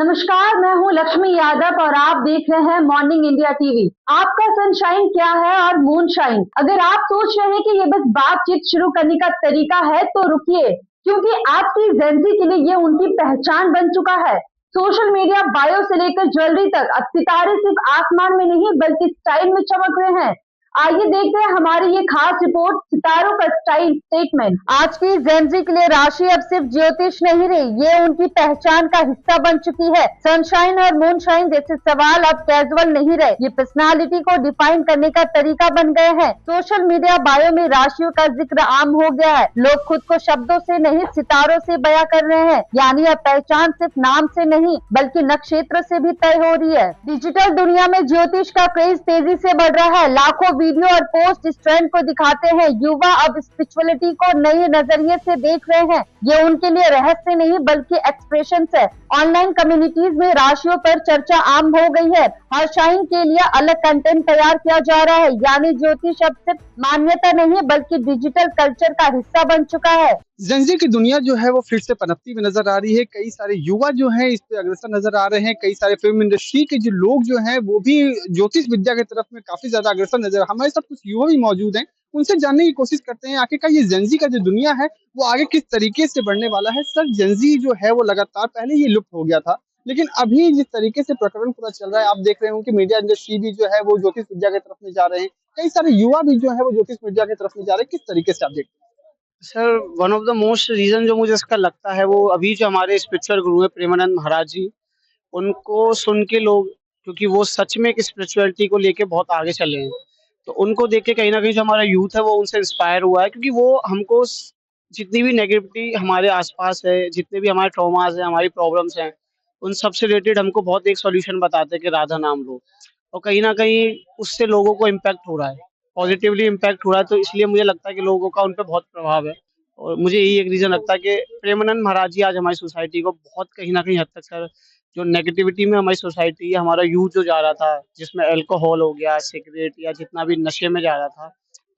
नमस्कार, मैं हूँ लक्ष्मी यादव और आप देख रहे हैं मॉर्निंग इंडिया टीवी। आपका सनशाइन क्या है और मूनशाइन? अगर आप सोच रहे हैं कि ये बस बातचीत शुरू करने का तरीका है तो रुकिए, क्योंकि आपकी जेंजी के लिए ये उनकी पहचान बन चुका है। सोशल मीडिया बायो से लेकर ज्वेलरी तक अब सितारे सिर्फ आसमान में नहीं बल्कि स्टाइल में चमक रहे हैं। आइए देखते हैं हमारी ये खास रिपोर्ट, सितारों का स्टाइल स्टेटमेंट। आज की जेंजी के लिए राशि अब सिर्फ ज्योतिष नहीं रही, ये उनकी पहचान का हिस्सा बन चुकी है। सनशाइन और मूनशाइन जैसे सवाल अब कैजुअल नहीं रहे, ये पर्सनालिटी को डिफाइन करने का तरीका बन गए हैं। सोशल मीडिया बायो में राशियों का जिक्र आम हो गया है। लोग खुद को शब्दों से नहीं सितारों से बयां कर रहे हैं, यानी अब पहचान सिर्फ नाम से नहीं बल्कि नक्षत्र से भी तय हो रही है। डिजिटल दुनिया में ज्योतिष का क्रेज तेजी से बढ़ रहा है। लाखों वीडियो और पोस्ट इस ट्रेंड को दिखाते हैं। युवा अब स्पिरिचुअलिटी को नए नजरिए से देख रहे हैं। ये उनके लिए रहस्य नहीं बल्कि एक्सप्रेशन है। ऑनलाइन कम्युनिटीज में राशियों पर चर्चा आम हो गई है। हर शाइन के लिए अलग कंटेंट तैयार किया जा रहा है, यानी ज्योतिष अब सिर्फ मान्यता नहीं बल्कि डिजिटल कल्चर का हिस्सा बन चुका है। जेंजी की दुनिया जो है वो फिर से पनपती हुई नजर आ रही है। कई सारे युवा जो हैं इस पे अग्रसर नजर आ रहे हैं। कई सारे फिल्म इंडस्ट्री के जो लोग जो हैं वो भी ज्योतिष विद्या की तरफ में काफी ज्यादा अग्रसर नजर। हमारे साथ कुछ युवा भी मौजूद हैं, उनसे जानने की कोशिश करते हैं आखिरकार ये जेंजी का जो दुनिया है वो आगे किस तरीके से बढ़ने वाला है। सर, जेंजी जो है वो लगातार पहले ये लुप्त हो गया था, लेकिन अभी जिस तरीके से प्रकरण पूरा चल रहा है, आप देख रहे हो कि मीडिया इंडस्ट्री भी जो है वो ज्योतिष विद्या की तरफ में जा रहे हैं। कई सारे युवा भी जो है वो ज्योतिष विद्या की तरफ में जा रहे हैं। किस तरीके से आप देखते हैं? Sir, one of the most reason जो मुझे इसका लगता है, वो अभी जो हमारे स्पिरिचुअल गुरु हैं प्रेमानंद महाराज जी, उनको सुन के लोग, क्योंकि वो सच में एक स्पिरिचुअलिटी को लेके बहुत आगे चले हैं। तो उनको देख के कहीं न कहीं जो हमारा यूथ है वो उनसे इंस्पायर हुआ है, क्योंकि वो हमको जितनी भी नेगेटिविटी हमारे आस-पास है, जितने भी हमारे ट्रॉमास हैं, हमारी प्रॉब्लम्स हैं, उन सब से रिलेटेड हमको बहुत एक सॉल्यूशन बताते हैं कि राधा नाम लो। और कहीं न कहीं उससे लोगों को इम्पैक्ट हो रहा है, पॉज़िटिवली इम्पैक्ट हो रहा है, तो इसलिए मुझे लगता है कि लोगों का उन पे बहुत प्रभाव है। और मुझे यही एक रीज़न लगता है कि प्रेमानंद महाराज जी आज हमारी सोसाइटी को बहुत कहीं न कहीं हद तक सर, जो नेगेटिविटी में हमारी सोसाइटी है, हमारा यूथ जो जा रहा था, जिसमें अल्कोहल हो गया, सिगरेट या जितना भी नशे में जा रहा था,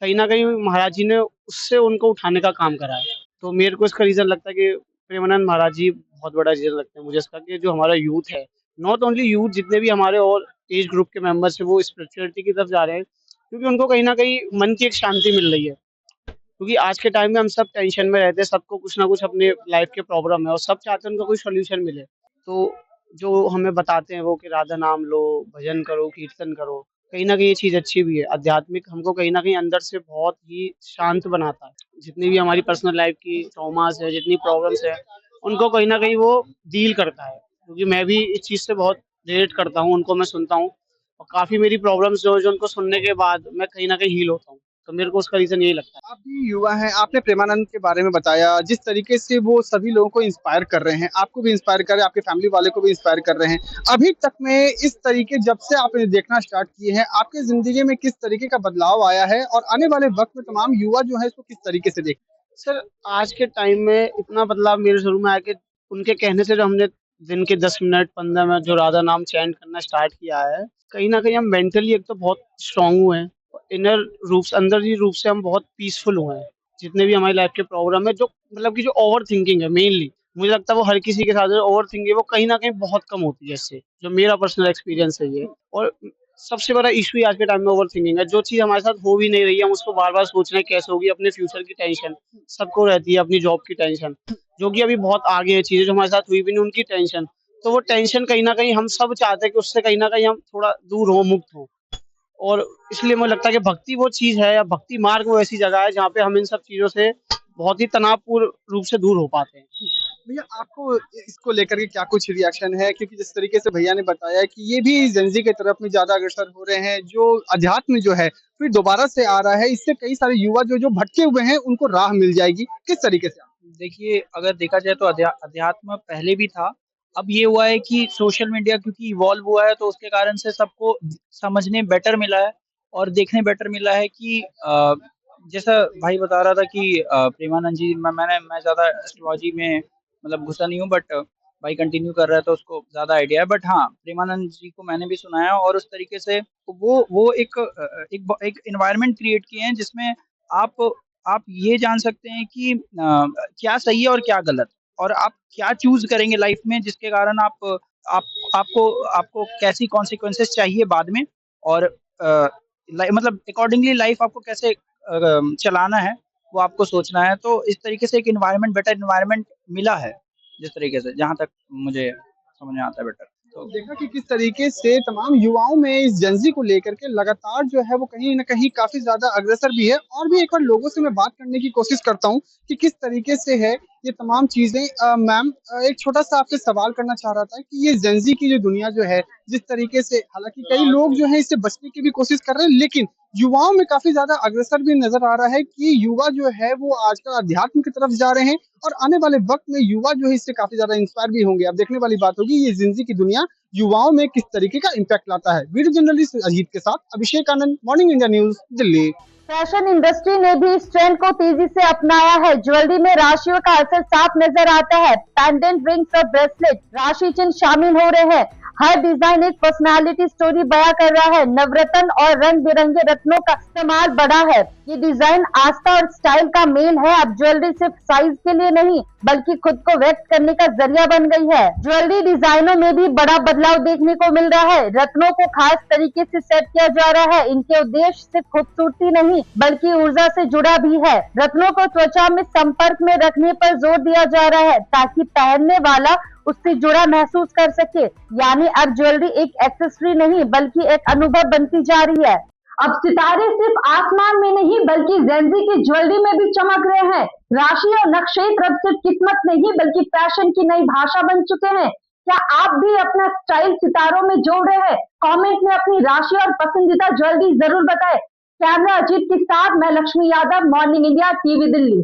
कहीं न कहीं महाराज जी ने उससे उनको उठाने का काम करा है। तो मेरे को इसका रीज़न लगता है कि प्रेमानंद महाराज जी बहुत बड़ा रीज़न लगता है मुझे इसका, कि जो हमारा यूथ है, नॉट ओनली यूथ, जितने भी हमारे और एज ग्रुप के मेंबर्स हैं, वो स्पिरिचुअलिटी की तरफ जा रहे हैं, क्योंकि उनको कहीं न कहीं मन की एक शांति मिल रही है। क्योंकि आज के टाइम में हम सब टेंशन में रहते हैं, सबको कुछ ना कुछ अपने लाइफ के प्रॉब्लम है और सब चाहते हैं उनका कोई सॉल्यूशन मिले। तो जो हमें बताते हैं वो कि राधा नाम लो, भजन करो, कीर्तन करो, कहीं न कहीं ये चीज़ अच्छी भी है। आध्यात्मिक हमको कहीं न कहीं अंदर से बहुत ही शांत बनाता है। जितनी भी हमारी पर्सनल लाइफ की ट्रॉमास है, जितनी प्रॉब्लम्स है, उनको कहीं न कहीं वो डील करता है। क्योंकि मैं भी इस चीज़ से बहुत रिलेट करता हूँ, उनको मैं सुनता हूँ और काफ़ी मेरी प्रॉब्लम्स जो उनको सुनने के बाद मैं कहीं न कहीं हील होता हूँ। तो मेरे को उसका रीज़न यही लगता है। आप भी युवा हैं, आपने प्रेमानंद के बारे में बताया, जिस तरीके से वो सभी लोगों को इंस्पायर कर रहे हैं, आपको भी इंस्पायर कर रहे हैं, आपके फैमिली वाले को भी इंस्पायर कर रहे हैं। अभी तक में इस तरीके जब से आपने देखना स्टार्ट किए हैं, आपकी ज़िंदगी में किस तरीके का बदलाव आया है और आने वाले वक़्त में तमाम युवा जो है इसको किस तरीके से देखें? सर, आज के टाइम में इतना बदलाव मेरे ज़रूर में आया कि उनके कहने से जो हमने दिन के 10 मिनट, 15 मिनट जो राधा नाम चैंट करना स्टार्ट किया है, कहीं न कहीं हम मेंटली एक तो बहुत स्ट्रॉन्ग हुए हैं। इनर रूप से, अंदरूनी रूप से हम बहुत पीसफुल हुए हैं। जितने भी हमारी लाइफ़ के प्रॉब्लम है, जो मतलब कि जो ओवरथिंकिंग है मेनली, मुझे लगता है वो हर किसी के साथ जो ओवरथिंकिंग है वो कहीं न कहीं बहुत कम होती है इससे, जो मेरा पर्सनल एक्सपीरियंस है ये। और सबसे बड़ा इश्यू ही आज के टाइम में ओवरथिंकिंग है। जो चीज़ हमारे साथ हो भी नहीं रही है, हम उसको बार-बार सोच रहे हैं कैसे होगी, अपने फ्यूचर की टेंशन सबको रहती है, अपनी जॉब की टेंशन, जो कि अभी बहुत आगे है चीज़ें जो हमारे साथ हुई भी नहीं उनकी टेंशन। तो वो टेंशन कहीं न कहीं हम सब चाहते हैं कि उससे कहीं न कहीं हम थोड़ा दूर हों, मुक्त हों। और इसलिए मुझे लगता है कि भक्ति वो चीज़ है, या भक्ति मार्ग वो ऐसी जगह है जहाँ पे हम इन सब चीज़ों से बहुत ही तनावपूर्ण रूप से दूर हो पाते हैं। भैया, आपको इसको लेकर के क्या कुछ रिएक्शन है? क्योंकि जिस तरीके से भैया ने बताया कि ये भी जेनज़ी की तरफ में ज़्यादा अग्रसर हो रहे हैं, जो अध्यात्म जो है फिर दोबारा से आ रहा है, इससे कई सारे युवा जो जो भटके हुए हैं उनको राह मिल जाएगी। किस तरीके से? देखिए, अगर देखा जाए तो अध्यात्म पहले भी था। अब ये हुआ है कि सोशल मीडिया क्योंकि इवॉल्व हुआ है तो उसके कारण से सबको समझने बेटर मिला है और देखने बेटर मिला है कि जैसा भाई बता रहा था कि प्रेमानंद जी मैं ज़्यादा एस्ट्रोलॉजी में मतलब घुसा नहीं हूँ, बट भाई कंटिन्यू कर रहा है तो उसको ज़्यादा आइडिया है। बट हाँ, प्रेमानंद जी को मैंने भी सुना है और उस तरीके से वो एक एनवायरनमेंट क्रिएट किए हैं जिसमें आप आप ये जान सकते हैं कि क्या सही है और क्या गलत, और आप क्या चूज़ करेंगे लाइफ में जिसके कारण आप आप आपको आपको कैसी कॉन्सिक्वेंसेस चाहिए बाद में, और मतलब अकॉर्डिंगली लाइफ आपको कैसे चलाना है, वो आपको सोचना है। तो इस तरीके से एक एनवायरनमेंट, बेटर एनवायरनमेंट मिला है, जिस तरीके से जहाँ तक मुझे समझ में आता है बेटर। तो देखा कि किस तरीके से तमाम युवाओं में इस जेनजी को लेकर के लगातार जो है वो कहीं ना कहीं काफी ज्यादा अग्रसर भी है। और भी एक बार लोगों से मैं बात करने की कोशिश करता हूँ कि किस तरीके से है ये तमाम चीजें। मैम, एक छोटा सा आपसे सवाल करना चाह रहा था कि ये जेनजी की जो दुनिया जो है, जिस तरीके से हालांकि कई लोग जो है इससे बचने की भी कोशिश कर रहे हैं, लेकिन युवाओं में काफी ज्यादा अग्रसर भी नजर आ रहा है कि युवा जो है वो आजकल अध्यात्म की तरफ जा रहे हैं। और आने वाले वक्त में युवा जो है इससे काफी ज्यादा इंस्पायर भी होंगे। अब देखने वाली बात होगी ये जिंदगी की दुनिया युवाओं में किस तरीके का इम्पैक्ट लाता है। वीडियो जर्नलिस्ट अजीत के साथ Abhishek Anand, morning India news, Delhi. Fashion industry ने भी इस ट्रेंड को तेजी से अपनाया है। ज्वेलरी में राशियों का असर साफ नजर आता है। पेंडेंट, रिंग्स और ब्रेसलेट राशि चिन्ह शामिल हो रहे हैं। हर डिजाइन एक पर्सनालिटी स्टोरी बयां कर रहा है। नवरत्न और रंग बिरंगे रत्नों का इस्तेमाल बढ़ा है। ये डिजाइन आस्था और स्टाइल का मेल है। अब ज्वेलरी सिर्फ साइज के लिए नहीं बल्कि खुद को व्यक्त करने का जरिया बन गई है। ज्वेलरी डिजाइनों में भी बड़ा बदलाव देखने को मिल रहा है। रत्नों को खास तरीके से सेट किया जा रहा है। इनके उद्देश्य सिर्फ खूबसूरती नहीं बल्कि ऊर्जा से जुड़ा भी है। रत्नों को त्वचा में संपर्क में रखने पर जोर दिया जा रहा है ताकि पहनने वाला उससे जुड़ा महसूस कर सके। यानी अब ज्वेलरी एक एक्सेसरी नहीं बल्कि एक अनुभव बनती जा रही है। अब सितारे सिर्फ आसमान में नहीं बल्कि जेनजी की ज्वेलरी में भी चमक रहे हैं। राशि और नक्शे अब सिर्फ किस्मत नहीं बल्कि फैशन की नई भाषा बन चुके हैं। क्या आप भी अपना स्टाइल सितारों में जोड़ रहे हैं? कमेंट में अपनी राशि और पसंदीदा ज्वेलरी जरूर बताएं। कैमरा अजीत के साथ मैं Lakshmi Yadav, morning India TV, Delhi.